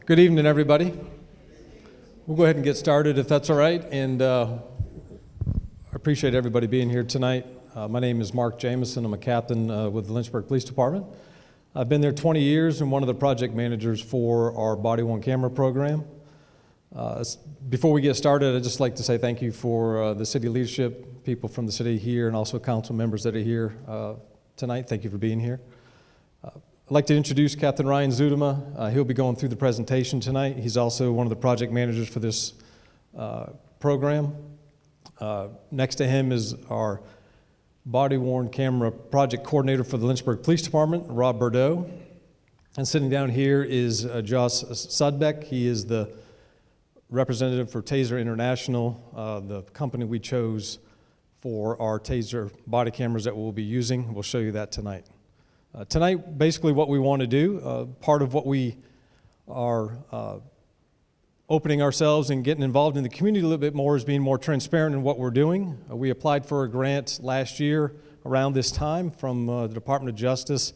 Good evening, everybody. We'll go ahead and get started if that's all right, and I appreciate everybody being here tonight. My name is Mark Jameson. I'm a captain with the Lynchburg Police Department. I've been there 20 years and one of the project managers for our body-worn camera program. Before we get started, I'd just like to say thank you for the city leadership, people from the city here, and also council members that are here tonight. Thank you for being here. I'd like to introduce Captain Ryan Zudema. He'll be going through the presentation tonight. He's also one of the project managers for this program. Next to him is our body-worn camera project coordinator for the Lynchburg Police Department, Rob Bordeaux. And sitting down here is Josh Sudbeck. He is the representative for Taser International, the company we chose for our Taser body cameras that we'll be using. We'll show you that tonight. Tonight, basically what we want to do, part of what we are opening ourselves and getting involved in the community a little bit more is being more transparent in what we're doing. We applied for a grant last year around this time from the Department of Justice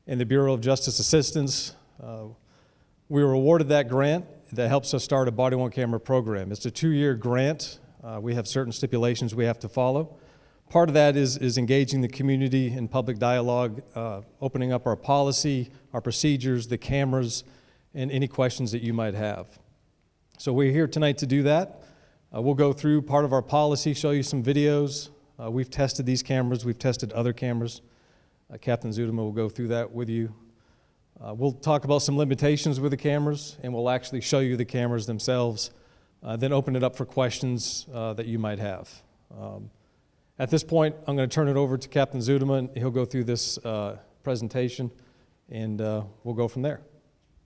and the Bureau of Justice Assistance. We were awarded that grant that helps us start a body-worn camera program. It's a 2-year grant. We have certain stipulations we have to follow. Part of that is engaging the community in public dialogue, opening up our policy, our procedures, the cameras, and any questions that you might have. So we're here tonight to do that. We'll go through part of our policy, show you some videos. We've tested these cameras. We've tested other cameras. Captain Zudema will go through that with you. We'll talk about some limitations with the cameras, and we'll actually show you the cameras themselves, then open it up for questions that you might have. At this point, I'm going to turn it over to Captain Zudema, and he'll go through this presentation, and we'll go from there.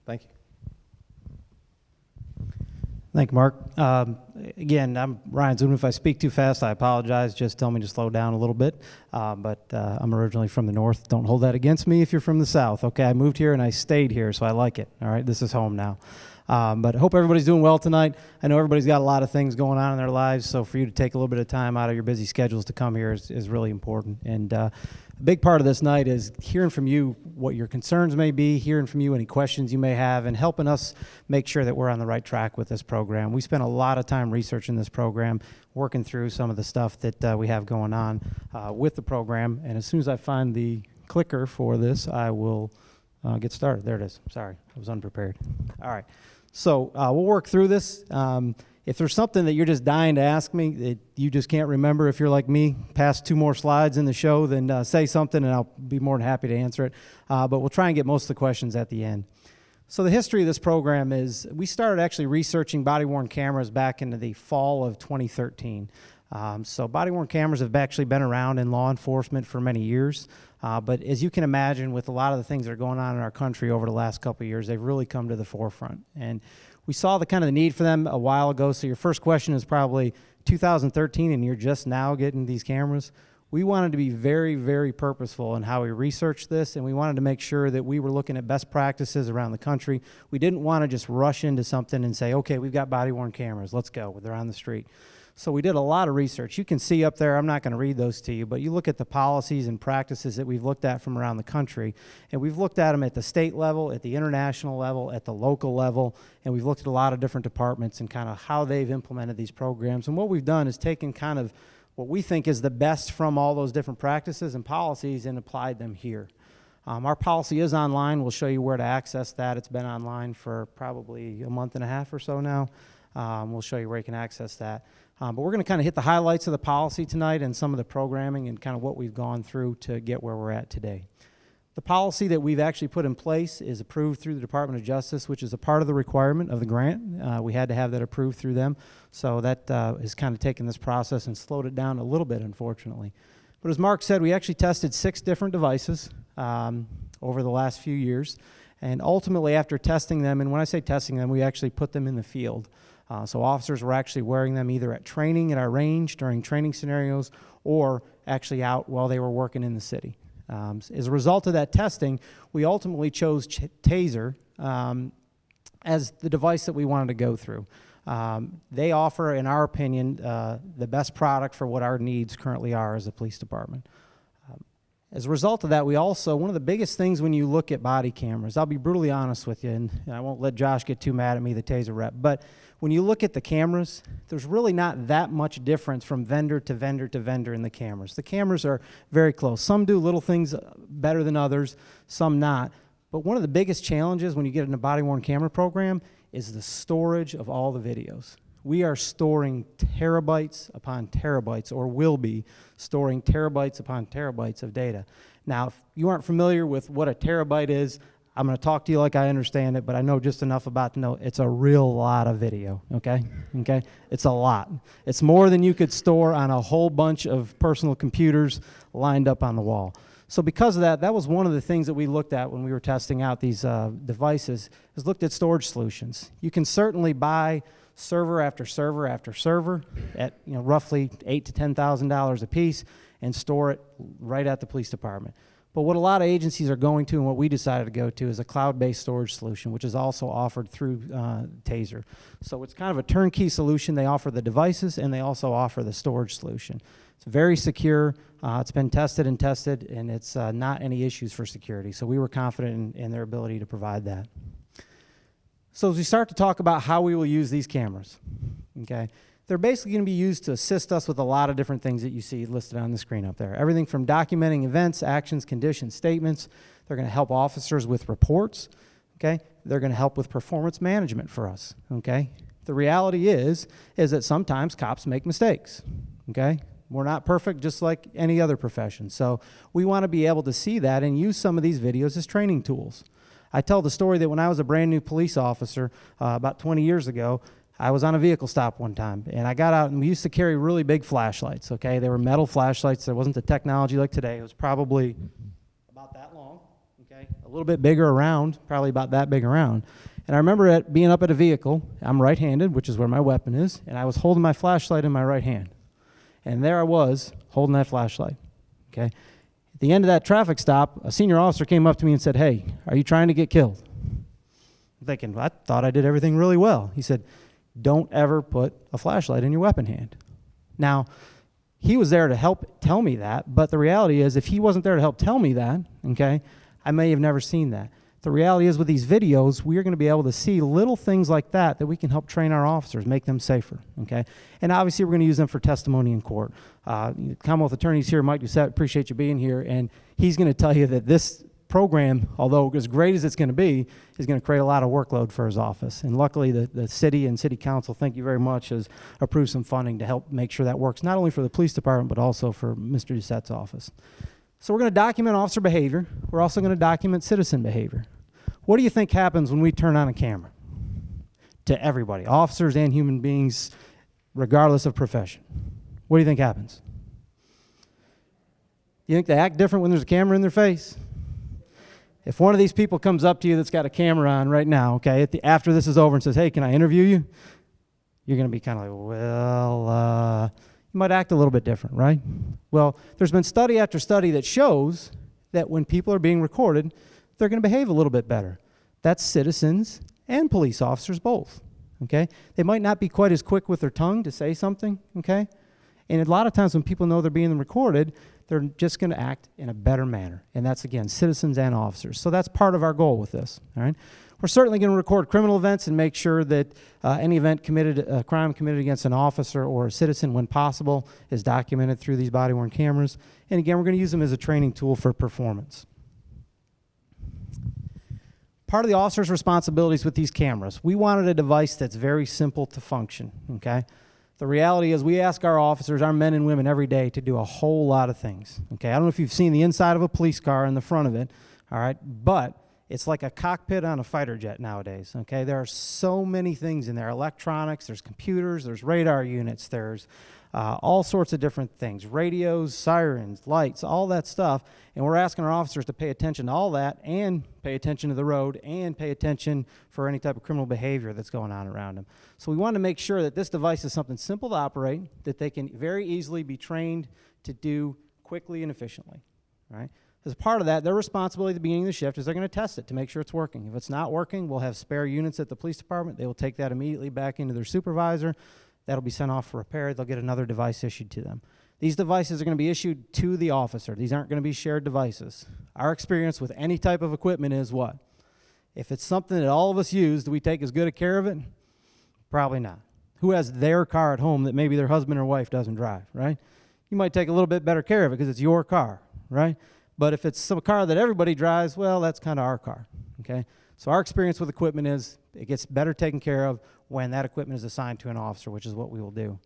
Thank you. Thank you, Mark. Again, I'm Ryan Zudema. If I speak too fast, I apologize. Just tell me to slow down a little bit. But I'm originally from the north. Don't hold that against me if you're from the south. Okay, I moved here and I stayed here, so I like it. All right, this is home now. But I hope everybody's doing well tonight. I know everybody's got a lot of things going on in their lives, so for you to take a little bit of time out of your busy schedules to come here is really important. And a big part of this night is hearing from you what your concerns may be, hearing from you any questions you may have, and helping us make sure that we're on the right track with this program. We spent a lot of time researching this program, working through some of the stuff that we have going on with the program. And as soon as I find the clicker for this, I will get started. There it is. Sorry, I was unprepared. All right. So we'll work through this. If there's something that you're just dying to ask me that you just can't remember, if you're like me, past 2 more slides in the show, then say something and I'll be more than happy to answer it. But we'll try and get most of the questions at the end. So the history of this program is we started actually researching body-worn cameras back into the fall of 2013. So body-worn cameras have actually been around in law enforcement for many years. But as you can imagine, with a lot of the things that are going on in our country over the last couple of years, they've really come to the forefront. And we saw the need for them a while ago. So your first question is probably 2013 and you're just now getting these cameras. We wanted to be very, very purposeful in how we researched this, and we wanted to make sure that we were looking at best practices around the country. We didn't want to just rush into something and say, okay, we've got body-worn cameras, let's go, they're on the street. So we did a lot of research. You can see up there, I'm not going to read those to you, but you look at the policies and practices that we've looked at from around the country, and we've looked at them at the state level, at the international level, at the local level, and we've looked at a lot of different departments and kind of how they've implemented these programs. And what we've done is taken kind of what we think is the best from all those different practices and policies and applied them here. Our policy is online. We'll show you where to access that. It's been online for probably a month and a half or so now. We'll show you where you can access that. But we're going to kind of hit the highlights of the policy tonight and some of the programming and kind of what we've gone through to get where we're at today. The policy that we've actually put in place is approved through the Department of Justice, which is a part of the requirement of the grant. We had to have that approved through them. So that has kind of taken this process and slowed it down a little bit, unfortunately. But as Mark said, we actually tested 6 different devices over the last few years. And ultimately, after testing them, and when I say testing them, we actually put them in the field. So officers were actually wearing them either at training at our range during training scenarios or actually out while they were working in the city. As a result of that testing, we ultimately chose Taser as the device that we wanted to go through. They offer, in our opinion, the best product for what our needs currently are as a police department. As a result of that, we also, one of the biggest things when you look at body cameras, I'll be brutally honest with you, and I won't let Josh get too mad at me, the TASER rep, but when you look at the cameras, there's really not that much difference from vendor to vendor to vendor in the cameras. The cameras are very close. Some do little things better than others, some not. But one of the biggest challenges when you get in a body-worn camera program is the storage of all the videos. We are storing terabytes upon terabytes, or will be storing terabytes upon terabytes of data. Now, if you aren't familiar with what a terabyte is, I'm going to talk to you like I understand it, but I know just enough about to know it's a real lot of video, okay? Okay? It's a lot. It's more than you could store on a whole bunch of personal computers lined up on the wall. So because of that, that was one of the things that we looked at when we were testing out these devices, is looked at storage solutions. You can certainly buy server after server after server at roughly $8,000 to $10,000 a piece and store it right at the police department. But what a lot of agencies are going to, and what we decided to go to, is a cloud-based storage solution, which is also offered through TASER. So it's kind of a turnkey solution. They offer the devices, and they also offer the storage solution. It's very secure. It's been tested, and it's not any issues for security. So we were confident in their ability to provide that. So as we start to talk about how we will use these cameras, okay, they're basically going to be used to assist us with a lot of different things that you see listed on the screen up there. Everything from documenting events, actions, conditions, statements. They're going to help officers with reports, okay? They're going to help with performance management for us, okay? The reality is that sometimes cops make mistakes, okay? We're not perfect, just like any other profession. So we want to be able to see that and use some of these videos as training tools. I tell the story that when I was a brand new police officer about 20 years ago, I was on a vehicle stop one time, and I got out, and we used to carry really big flashlights, okay? They were metal flashlights. There wasn't the technology like today. It was probably about that long, okay? A little bit bigger around, probably about that big around. And I remember being up at a vehicle. I'm right-handed, which is where my weapon is, and I was holding my flashlight in my right hand. And there I was, holding that flashlight, okay? At the end of that traffic stop, a senior officer came up to me and said, "Hey, are you trying to get killed?" I'm thinking, well, I thought I did everything really well. He said, "Don't ever put a flashlight in your weapon hand." Now, he was there to help tell me that, but the reality is if he wasn't there to help tell me that, okay, I may have never seen that. The reality is with these videos, we are going to be able to see little things like that we can help train our officers, make them safer, okay? And obviously, we're going to use them for testimony in court. Commonwealth attorneys here, Mike Doucette, appreciate you being here, and he's going to tell you that this program, although as great as it's going to be, is going to create a lot of workload for his office. And luckily, the city and city council, thank you very much, has approved some funding to help make sure that works, not only for the police department, but also for Mr. Doucette's office. So we're going to document officer behavior. We're also going to document citizen behavior. What do you think happens when we turn on a camera? To everybody, officers and human beings, regardless of profession. What do you think happens? You think they act different when there's a camera in their face? If one of these people comes up to you that's got a camera on right now, okay, after this is over and says, "Hey, can I interview you?" You're going to be kind of like, well, you might act a little bit different, right? Well, there's been study after study that shows that when people are being recorded, they're going to behave a little bit better. That's citizens and police officers both, okay? They might not be quite as quick with their tongue to say something, okay? And a lot of times when people know they're being recorded, they're just going to act in a better manner. And that's, again, citizens and officers. So that's part of our goal with this, all right? We're certainly going to record criminal events and make sure that any event committed, a crime committed against an officer or a citizen, when possible, is documented through these body-worn cameras. And again, we're going to use them as a training tool for performance. Part of the officer's responsibilities with these cameras, we wanted a device that's very simple to function, okay? The reality is we ask our officers, our men and women every day, to do a whole lot of things, okay? I don't know if you've seen the inside of a police car in the front of it, all right? But it's like a cockpit on a fighter jet nowadays, okay? There are so many things in there. Electronics, there's computers, there's radar units, there's all sorts of different things. Radios, sirens, lights, all that stuff. And we're asking our officers to pay attention to all that and pay attention to the road and pay attention for any type of criminal behavior that's going on around them. So we want to make sure that this device is something simple to operate, that they can very easily be trained to do quickly and efficiently, right? As part of that, their responsibility at the beginning of the shift is they're going to test it to make sure it's working. If it's not working, we'll have spare units at the police department. They will take that immediately back into their supervisor. That'll be sent off for repair. They'll get another device issued to them. These devices are going to be issued to the officer. These aren't going to be shared devices. Our experience with any type of equipment is what? If it's something that all of us use, do we take as good a care of it? Probably not. Who has their car at home that maybe their husband or wife doesn't drive, right? You might take a little bit better care of it because it's your car, right? But if it's some car that everybody drives, well, that's kind of our car, okay? So our experience with equipment is it gets better taken care of when that equipment is assigned to an officer, which is what we will do.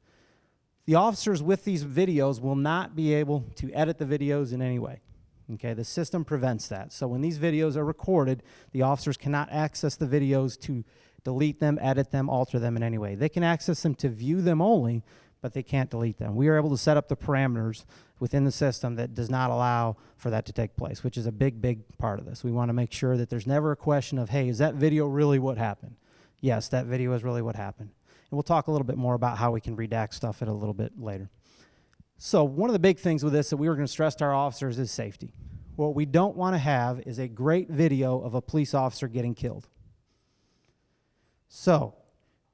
The officers with these videos will not be able to edit the videos in any way. Okay, the system prevents that. So when these videos are recorded, the officers cannot access the videos to delete them, edit them, alter them in any way. They can access them to view them only, but they can't delete them. We are able to set up the parameters within the system that does not allow for that to take place, which is a big, big part of this. We want to make sure that there's never a question of, hey, is that video really what happened? Yes, that video is really what happened. And we'll talk a little bit more about how we can redact stuff a little bit later. So one of the big things with this that we were going to stress to our officers is safety. What we don't want to have is a great video of a police officer getting killed. So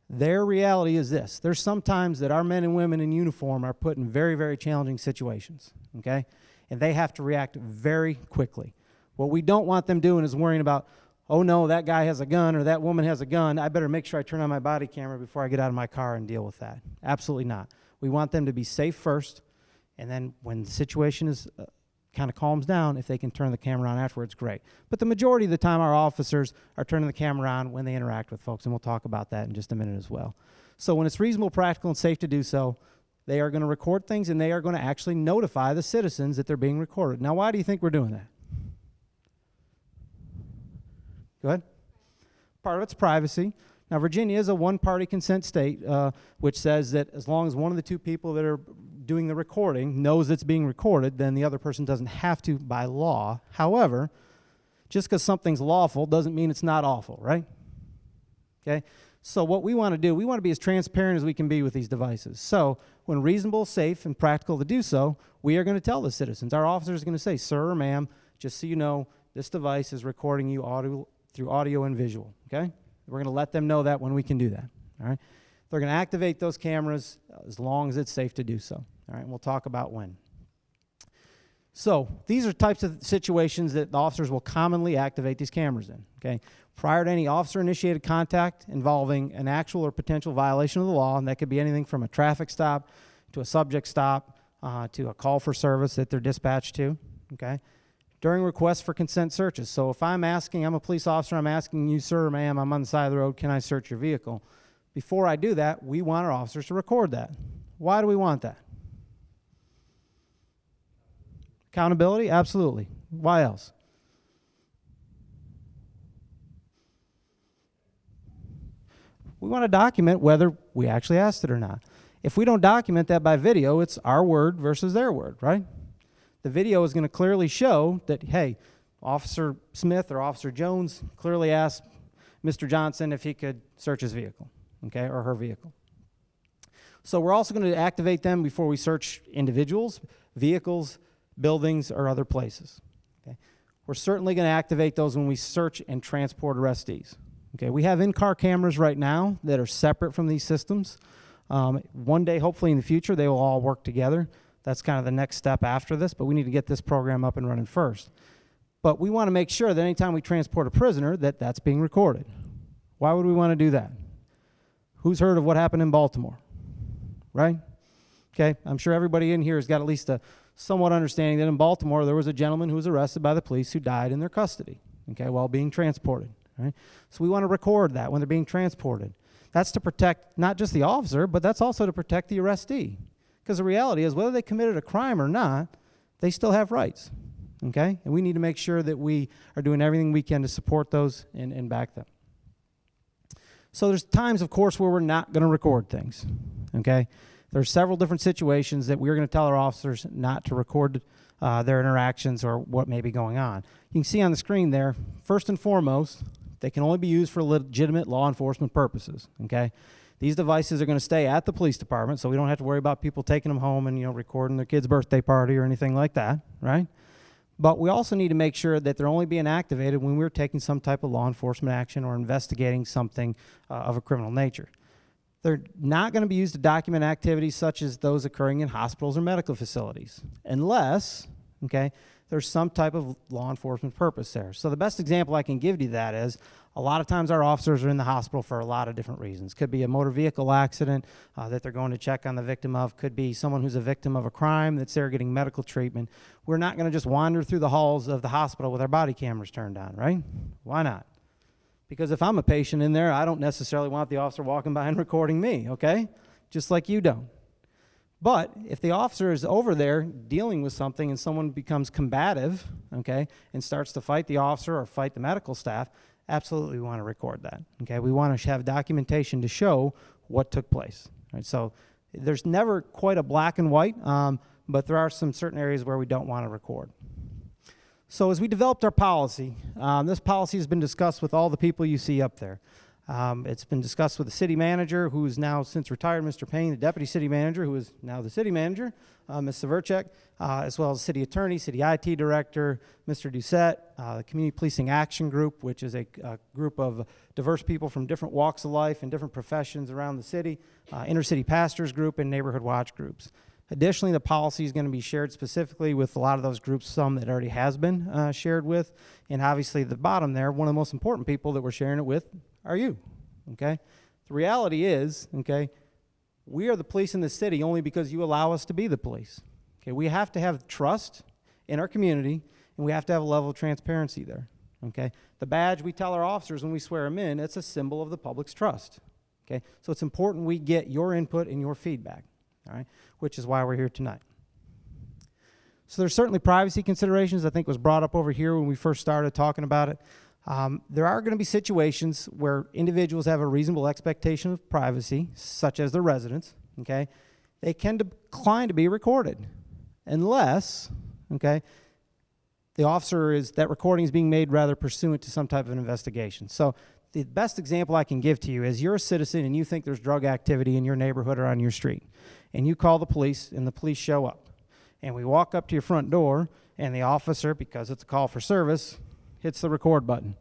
their reality is this. There's some times that our men and women in uniform are put in very, very challenging situations, okay? And they have to react very quickly. What we don't want them doing is worrying about, oh no, that guy has a gun or that woman has a gun. I better make sure I turn on my body camera before I get out of my car and deal with that. Absolutely not. We want them to be safe first, and then when the situation is kind of calms down, if they can turn the camera on afterwards, great. But the majority of the time, our officers are turning the camera on when they interact with folks, and we'll talk about that in just a minute as well. So when it's reasonable, practical, and safe to do so, they are going to record things, and they are going to actually notify the citizens that they're being recorded. Now, why do you think we're doing that? Go ahead. Part of it's privacy. Now, Virginia is a one-party consent state, which says that as long as one of the two people that are doing the recording knows it's being recorded, then the other person doesn't have to by law. However, just because something's lawful doesn't mean it's not awful, right? Okay? So what we want to do, we want to be as transparent as we can be with these devices. So when reasonable, safe, and practical to do so, we are going to tell the citizens. Our officers are going to say, sir or ma'am, just so you know, this device is recording you through audio and visual, okay? We're going to let them know that when we can do that, all right? They're going to activate those cameras as long as it's safe to do so, all right? And we'll talk about when. So these are types of situations that the officers will commonly activate these cameras in, okay? Prior to any officer-initiated contact involving an actual or potential violation of the law, and that could be anything from a traffic stop to a subject stop to a call for service that they're dispatched to, okay? During requests for consent searches. So if I'm a police officer, I'm asking you, sir or ma'am, I'm on the side of the road, can I search your vehicle? Before I do that, we want our officers to record that. Why do we want that? Accountability? Absolutely. Why else? We want to document whether we actually asked it or not. If we don't document that by video, it's our word versus their word, right? The video is going to clearly show that, hey, Officer Smith or Officer Jones clearly asked Mr. Johnson if he could search his vehicle, okay, or her vehicle. So we're also going to activate them before we search individuals, vehicles, buildings, or other places. Okay? We're certainly going to activate those when we search and transport arrestees. Okay? We have in-car cameras right now that are separate from these systems. One day, hopefully in the future, they will all work together. That's kind of the next step after this, but we need to get this program up and running first. But we want to make sure that anytime we transport a prisoner, that that's being recorded. Why would we want to do that? Who's heard of what happened in Baltimore? Right? Okay, I'm sure everybody in here has got at least a somewhat understanding that in Baltimore there was a gentleman who was arrested by the police who died in their custody, okay, while being transported. Right? So we want to record that when they're being transported. That's to protect not just the officer, but that's also to protect the arrestee. Because the reality is, whether they committed a crime or not, they still have rights, okay? And we need to make sure that we are doing everything we can to support those and back them. So there's times, of course, where we're not going to record things, okay? There's several different situations that we're going to tell our officers not to record their interactions or what may be going on. You can see on the screen there, first and foremost, they can only be used for legitimate law enforcement purposes, okay? These devices are going to stay at the police department, so we don't have to worry about people taking them home and, recording their kid's birthday party or anything like that, right? But we also need to make sure that they're only being activated when we're taking some type of law enforcement action or investigating something of a criminal nature. They're not going to be used to document activities such as those occurring in hospitals or medical facilities, unless, okay, there's some type of law enforcement purpose there. So the best example I can give you that is, a lot of times our officers are in the hospital for a lot of different reasons. Could be a motor vehicle accident that they're going to check on the victim of. Could be someone who's a victim of a crime that's there getting medical treatment. We're not going to just wander through the halls of the hospital with our body cameras turned on, right? Why not? Because if I'm a patient in there, I don't necessarily want the officer walking by and recording me, okay? Just like you don't. But if the officer is over there dealing with something and someone becomes combative, okay, and starts to fight the officer or fight the medical staff, absolutely we want to record that, okay? We want to have documentation to show what took place, right? So there's never quite a black and white, but there are some certain areas where we don't want to record. So as we developed our policy, this policy has been discussed with all the people you see up there. It's been discussed with the city manager, who is now since retired, Mr. Payne, the deputy city manager, who is now the city manager, Ms. Severchek, as well as the city attorney, city IT director, Mr. Doucette, the Community Policing Action Group, which is a group of diverse people from different walks of life and different professions around the city, Intercity Pastors Group, and Neighborhood Watch Groups. Additionally, the policy is going to be shared specifically with a lot of those groups, some that already has been shared with, and obviously at the bottom there, one of the most important people that we're sharing it with are you, okay? The reality is, okay, we are the police in the city only because you allow us to be the police, okay? We have to have trust in our community, and we have to have a level of transparency there, okay? The badge we tell our officers when we swear them in, it's a symbol of the public's trust, okay? So it's important we get your input and your feedback. All right, which is why we're here tonight. So there's certainly privacy considerations, I think was brought up over here when we first started talking about it. There are going to be situations where individuals have a reasonable expectation of privacy, such as their residents, okay? They can decline to be recorded unless, okay, the officer is, that recording is being made rather pursuant to some type of an investigation. So the best example I can give to you is you're a citizen and you think there's drug activity in your neighborhood or on your street. And you call the police, and the police show up. And we walk up to your front door, and the officer, because it's a call for service, hits the record button.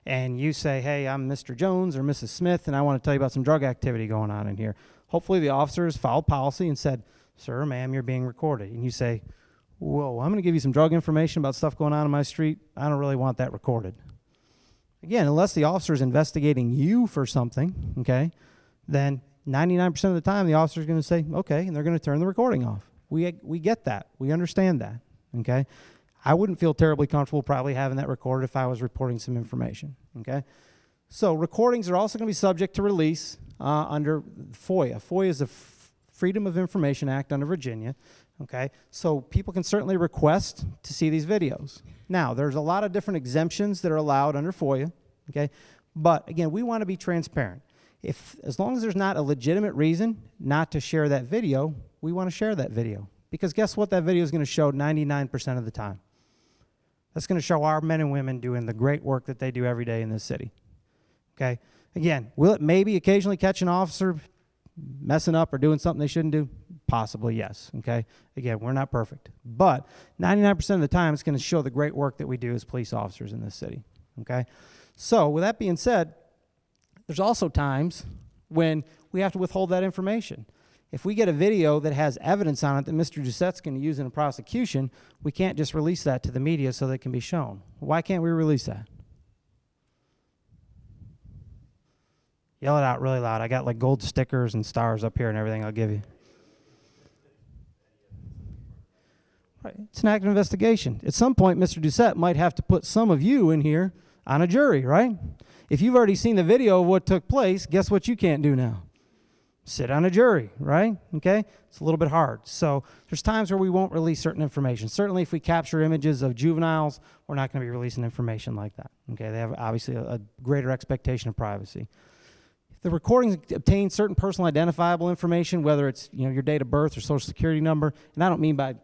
And you say, hey, I'm Mr. Jones or Mrs. Smith, and I want to tell you about some drug activity going on in here. Hopefully the officer has followed policy and said, sir, ma'am, you're being recorded. And you say, whoa, I'm going to give you some drug information about stuff going on in my street. I don't really want that recorded. Again, unless the officer is investigating you for something, okay, then 99% of the time, the officer is going to say, okay, and they're going to turn the recording off. We get that. We understand that, okay? I wouldn't feel terribly comfortable probably having that recorded if I was reporting some information, okay? So recordings are also going to be subject to release under FOIA. FOIA is the Freedom of Information Act under Virginia, okay? So people can certainly request to see these videos. Now, there's a lot of different exemptions that are allowed under FOIA, okay? But again, we want to be transparent. As long as there's not a legitimate reason not to share that video, we want to share that video. Because guess what that video is going to show 99% of the time? That's going to show our men and women doing the great work that they do every day in this city. Okay? Again, will it maybe occasionally catch an officer messing up or doing something they shouldn't do? Possibly, yes. Okay? Again, we're not perfect. But 99% of the time, it's going to show the great work that we do as police officers in this city. Okay? So, with that being said, there's also times when we have to withhold that information. If we get a video that has evidence on it that Mr. Doucette's going to use in a prosecution, we can't just release that to the media so that it can be shown. Why can't we release that? Yell it out really loud. I got like gold stickers and stars up here and everything I'll give you. Right. It's an active investigation. At some point, Mr. Doucette might have to put some of you in here on a jury, right? If you've already seen the video of what took place, guess what you can't do now? Sit on a jury, right? Okay? It's a little bit hard. So there's times where we won't release certain information. Certainly if we capture images of juveniles, we're not going to be releasing information like that. Okay? They have obviously a greater expectation of privacy. If the recordings obtain certain personal identifiable information, whether it's your date of birth or social security number, and I don't mean by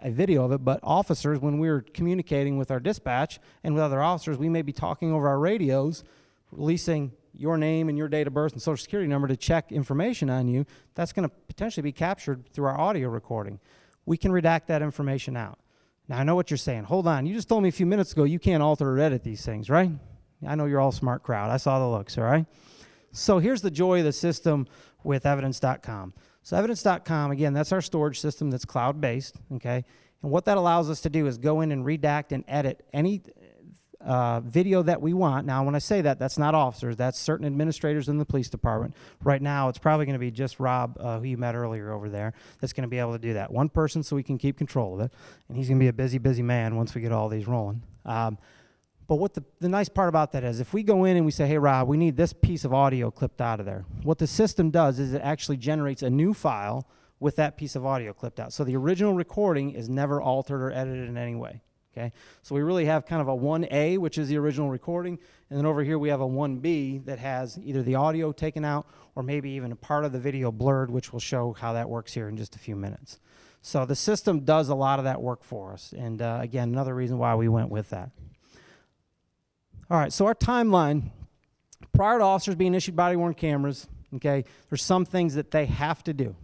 a video of it, but officers, when we're communicating with our dispatch and with other officers, we may be talking over our radios, releasing your name and your date of birth and social security number to check information on you. That's going to potentially be captured through our audio recording. We can redact that information out. Now, I know what you're saying. Hold on. You just told me a few minutes ago you can't alter or edit these things, right? I know you're all a smart crowd. I saw the looks, all right? So here's the joy of the system with evidence.com. So evidence.com, again, that's our storage system that's cloud-based, okay? And what that allows us to do is go in and redact and edit any video that we want. Now, when I say that, that's not officers. That's certain administrators in the police department. Right now, it's probably going to be just Rob, who you met earlier over there, that's going to be able to do that. One person so we can keep control of it. And he's going to be a busy, busy man once we get all these rolling. But what the nice part about that is if we go in and we say, hey, Rob, we need this piece of audio clipped out of there, what the system does is it actually generates a new file with that piece of audio clipped out. So the original recording is never altered or edited in any way. Okay? So we really have kind of a 1A, which is the original recording, and then over here we have a 1B that has either the audio taken out or maybe even a part of the video blurred, which will show how that works here in just a few minutes. So the system does a lot of that work for us, and again, another reason why we went with that. All right, so our timeline, prior to officers being issued body-worn cameras, okay, there's some things that they have to do.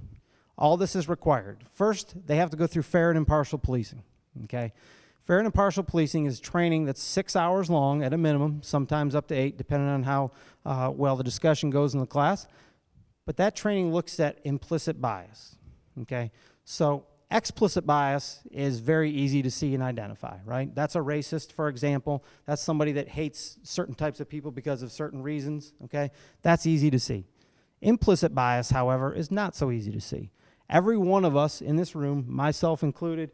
All this is required. First, they have to go through fair and impartial policing, okay? Fair and impartial policing is training that's 6 hours long at a minimum, sometimes up to 8, depending on how well the discussion goes in the class. But that training looks at implicit bias, okay? So explicit bias is very easy to see and identify, right? That's a racist, for example. That's somebody that hates certain types of people because of certain reasons, okay? That's easy to see. Implicit bias, however, is not so easy to see. Every one of us in this room, myself included,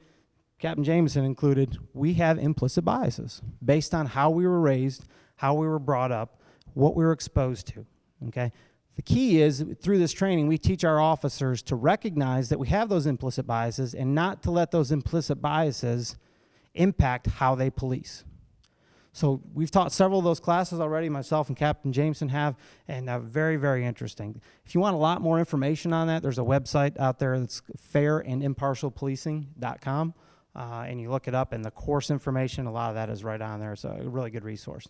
Captain Jameson included, we have implicit biases based on how we were raised, how we were brought up, what we were exposed to, okay? The key is, through this training, we teach our officers to recognize that we have those implicit biases and not to let those implicit biases impact how they police. So we've taught several of those classes already, myself and Captain Jameson have, and very, very interesting. If you want a lot more information on that, there's a website out there that's fairandimpartialpolicing.com. And you look it up, and the course information, a lot of that is right on there. It's a really good resource.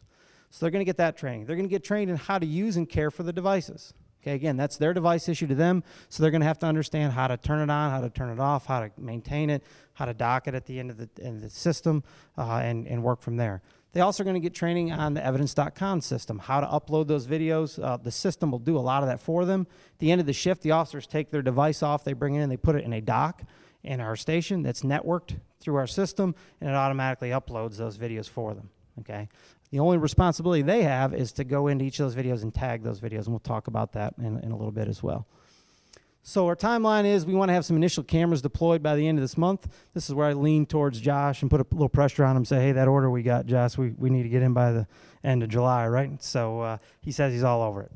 So they're going to get that training. They're going to get trained in how to use and care for the devices. Okay, again, that's their device issued to them, so they're going to have to understand how to turn it on, how to turn it off, how to maintain it, how to dock it at the end of the system, and work from there. They also are going to get training on the evidence.com system, how to upload those videos. The system will do a lot of that for them. At the end of the shift, the officers take their device off, they bring it in, they put it in a dock in our station that's networked through our system, and it automatically uploads those videos for them, okay? The only responsibility they have is to go into each of those videos and tag those videos, and we'll talk about that in a little bit as well. So our timeline is we want to have some initial cameras deployed by the end of this month. This is where I lean towards Josh and put a little pressure on him, say, hey, that order we got, Josh, we need to get in by the end of July, right? So he says he's all over it.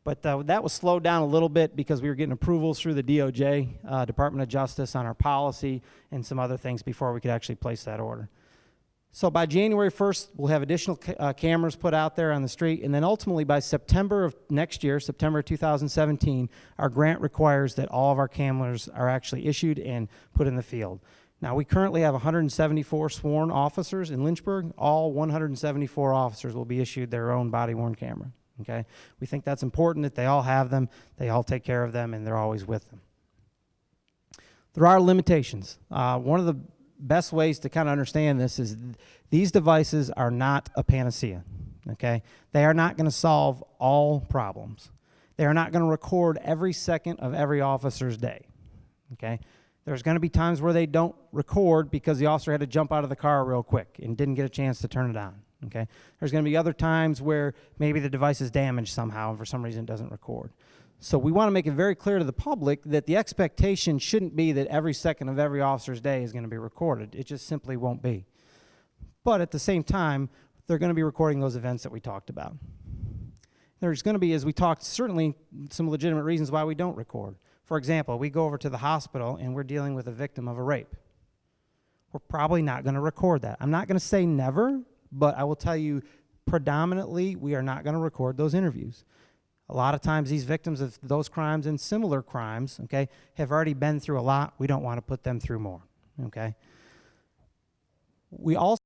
But that was slowed down a little bit because we were getting approvals through the DOJ, Department of Justice, on our policy and some other things before we could actually place that order. So by January 1st, we'll have additional cameras put out there on the street, and then ultimately by September of next year, September 2017, our grant requires that all of our cameras are actually issued and put in the field. Now, we currently have 174 sworn officers in Lynchburg. All 174 officers will be issued their own body-worn camera. Okay? We think that's important that they all have them, they all take care of them, and they're always with them. There are limitations. One of the best ways to kind of understand this is these devices are not a panacea, okay? They are not going to solve all problems. They are not going to record every second of every officer's day, okay? There's going to be times where they don't record because the officer had to jump out of the car real quick and didn't get a chance to turn it on, okay? There's going to be other times where maybe the device is damaged somehow and for some reason it doesn't record. So we want to make it very clear to the public that the expectation shouldn't be that every second of every officer's day is going to be recorded. It just simply won't be. But at the same time, they're going to be recording those events that we talked about. There's going to be, as we talked, certainly some legitimate reasons why we don't record. For example, we go over to the hospital and we're dealing with a victim of a rape. We're probably not going to record that. I'm not going to say never, but I will tell you predominantly we are not going to record those interviews. A lot of times these victims of those crimes and similar crimes, okay, have already been through a lot. We don't want to put them through more, okay? We also